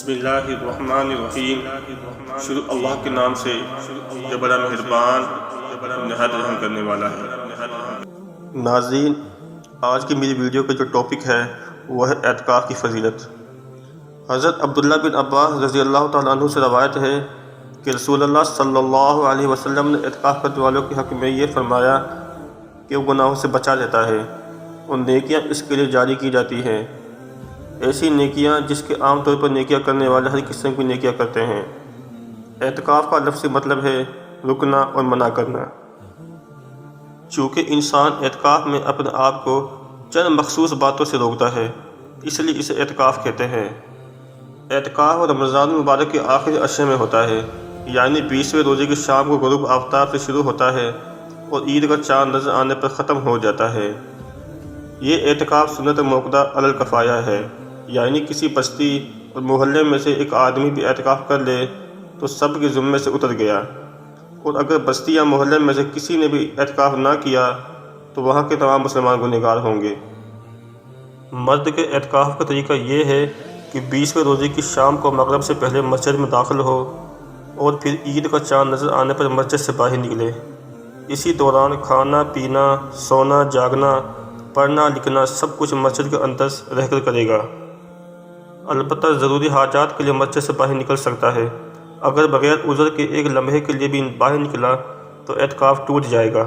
بسم اللہ الرحمن الرحیم۔ شروع اللہ کے نام سے جو بڑا مہربان نہایت رحم کرنے والا ہے۔ ناظرین، آج کی میری ویڈیو کا جو ٹاپک ہے وہ ہے اعتکاف کی فضیلت۔ حضرت عبداللہ بن عباس رضی اللہ تعالیٰ عنہ سے روایت ہے کہ رسول اللہ صلی اللہ علیہ وسلم نے اعتکاف کرنے والوں کے حق میں یہ فرمایا کہ وہ گناہوں سے بچا لیتا ہے اور نیکیاں اس کے لیے جاری کی جاتی ہیں، ایسی نیکیاں جس کے عام طور پر نیکیاں کرنے والے ہر قسم کی نیکیاں کرتے ہیں۔ اعتکاف کا لفظی مطلب ہے رکنا اور منع کرنا۔ چونکہ انسان اعتکاف میں اپنے آپ کو چند مخصوص باتوں سے روکتا ہے، اس لیے اسے اعتکاف کہتے ہیں۔ اعتکاف رمضان المبارک کے آخری عشرے میں ہوتا ہے، یعنی 20ویں روزے کی شام کو غروب آفتاب سے شروع ہوتا ہے اور عید کا چاند نظر آنے پر ختم ہو جاتا ہے۔ یہ اعتکاف سنت موقدہ علی الکفایہ ہے، یعنی کسی بستی اور محلے میں سے ایک آدمی بھی اعتکاف کر لے تو سب کے ذمے سے اتر گیا، اور اگر بستی یا محلے میں سے کسی نے بھی اعتکاف نہ کیا تو وہاں کے تمام مسلمان گنہگار ہوں گے۔ مرد کے اعتکاف کا طریقہ یہ ہے کہ 20ویں روزے کی شام کو مغرب سے پہلے مسجد میں داخل ہو اور پھر عید کا چاند نظر آنے پر مسجد سے باہر نکلے۔ اسی دوران کھانا پینا، سونا جاگنا، پڑھنا لکھنا سب کچھ مسجد کے اندر رہ کر کرے گا۔ البتہ ضروری حاجات کے لیے مسجد سے باہر نکل سکتا ہے۔ اگر بغیر عذر کے ایک لمحے کے لیے بھی باہر نکلا تو اعتکاف ٹوٹ جائے گا۔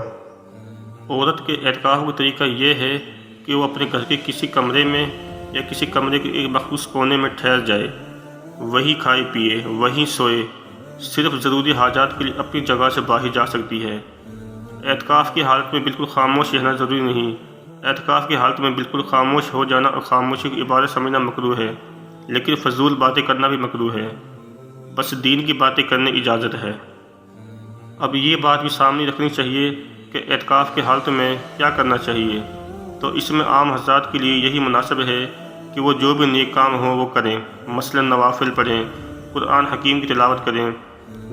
عورت کے اعتکاف کا طریقہ یہ ہے کہ وہ اپنے گھر کے کسی کمرے میں یا کسی کمرے کے ایک مخصوص کونے میں ٹھہر جائے، وہیں کھائے پیے، وہیں سوئے، صرف ضروری حاجات کے لیے اپنی جگہ سے باہر جا سکتی ہے۔ اعتکاف کی حالت میں بالکل خاموش رہنا ضروری نہیں۔ اعتکاف کی حالت میں بالکل خاموش ہو جانا اور خاموشی کی عبادت سمجھنا مکروہ ہے، لیکن فضول باتیں کرنا بھی مکروہ ہے۔ بس دین کی باتیں کرنے اجازت ہے۔ اب یہ بات بھی سامنے رکھنی چاہیے کہ اعتکاف کی حالت میں کیا کرنا چاہیے، تو اس میں عام حضرات کے لیے یہی مناسب ہے کہ وہ جو بھی نیک کام ہو وہ کریں، مثلا نوافل پڑھیں، قرآن حکیم کی تلاوت کریں،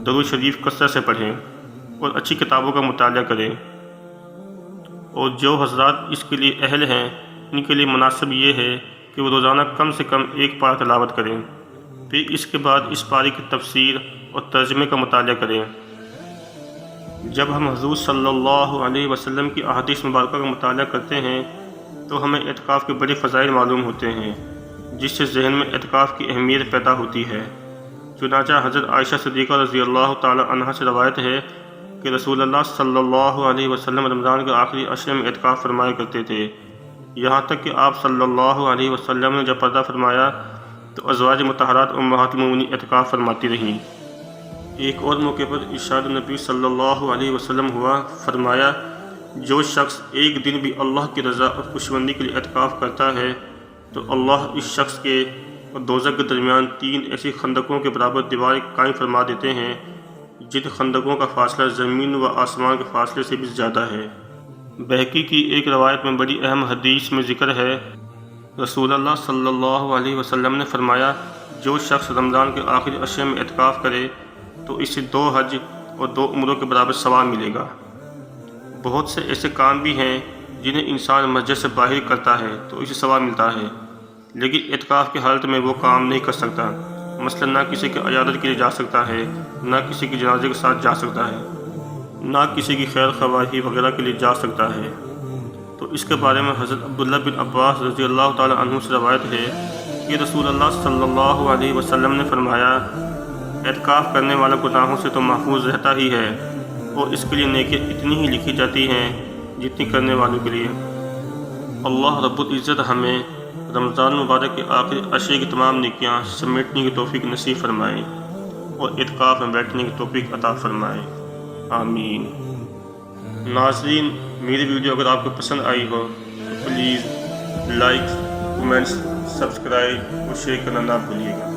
درود شریف کثرت سے پڑھیں اور اچھی کتابوں کا مطالعہ کریں۔ اور جو حضرات اس کے لیے اہل ہیں ان کے لیے مناسب یہ ہے کہ وہ روزانہ کم سے کم ایک پارہ تلاوت کریں، پھر اس کے بعد اس پارے کی تفسیر اور ترجمے کا مطالعہ کریں۔ جب ہم حضور صلی اللہ علیہ وسلم کی احادیث مبارکہ کا مطالعہ کرتے ہیں تو ہمیں اعتکاف کے بڑے فضائل معلوم ہوتے ہیں، جس سے ذہن میں اعتکاف کی اہمیت پیدا ہوتی ہے۔ چنانچہ حضرت عائشہ صدیقہ رضی اللہ تعالی عنہا سے روایت ہے کہ رسول اللہ صلی اللہ علیہ وسلم رمضان کے آخری عشرے میں اعتکاف فرمایا کرتے تھے، یہاں تک کہ آپ صلی اللہ علیہ وسلم نے جب پردہ فرمایا تو ازواج مطہرات امہات المؤمنین اعتکاف فرماتی رہیں۔ ایک اور موقع پر ارشاد نبی صلی اللہ علیہ وسلم ہوا، فرمایا جو شخص ایک دن بھی اللہ کی رضا اور خوشبندی کے لیے اعتکاف کرتا ہے تو اللہ اس شخص کے اور دوزخ کے درمیان 3 ایسی خندقوں کے برابر دیواریں قائم فرما دیتے ہیں جن خندقوں کا فاصلہ زمین و آسمان کے فاصلے سے بھی زیادہ ہے۔ بہقی کی ایک روایت میں بڑی اہم حدیث میں ذکر ہے، رسول اللہ صلی اللہ علیہ وسلم نے فرمایا جو شخص رمضان کے آخری عشرے میں اعتکاف کرے تو اسے 2 حج اور 2 عمروں کے برابر ثواب ملے گا۔ بہت سے ایسے کام بھی ہیں جنہیں انسان مسجد سے باہر کرتا ہے تو اسے ثواب ملتا ہے، لیکن اعتکاف کی حالت میں وہ کام نہیں کر سکتا۔ مثلا نہ کسی کی عیادت کے لیے جا سکتا ہے، نہ کسی کے جنازے کے ساتھ جا سکتا ہے، نہ کسی کی خیر خواہی وغیرہ کے لیے جا سکتا ہے۔ تو اس کے بارے میں حضرت عبداللہ بن عباس رضی اللہ تعالی عنہ سے روایت ہے کہ رسول اللہ صلی اللہ علیہ وسلم نے فرمایا اعتکاف کرنے والا گناہوں سے تو محفوظ رہتا ہی ہے، اور اس کے لیے نیکیاں اتنی ہی لکھی جاتی ہیں جتنی کرنے والوں کے لیے۔ اللہ رب العزت ہمیں رمضان مبارک کے آخری عشرے کی تمام نیکیاں سمیٹنے کی توفیق نصیب فرمائے اور اعتکاف میں بیٹھنے کی توفیق عطا فرمائے، آمین۔ ناظرین، میری ویڈیو اگر آپ کو پسند آئی ہو تو پلیز لائک، کمنٹس، سبسکرائب اور شیئر کرنا نہ بھولیے گا۔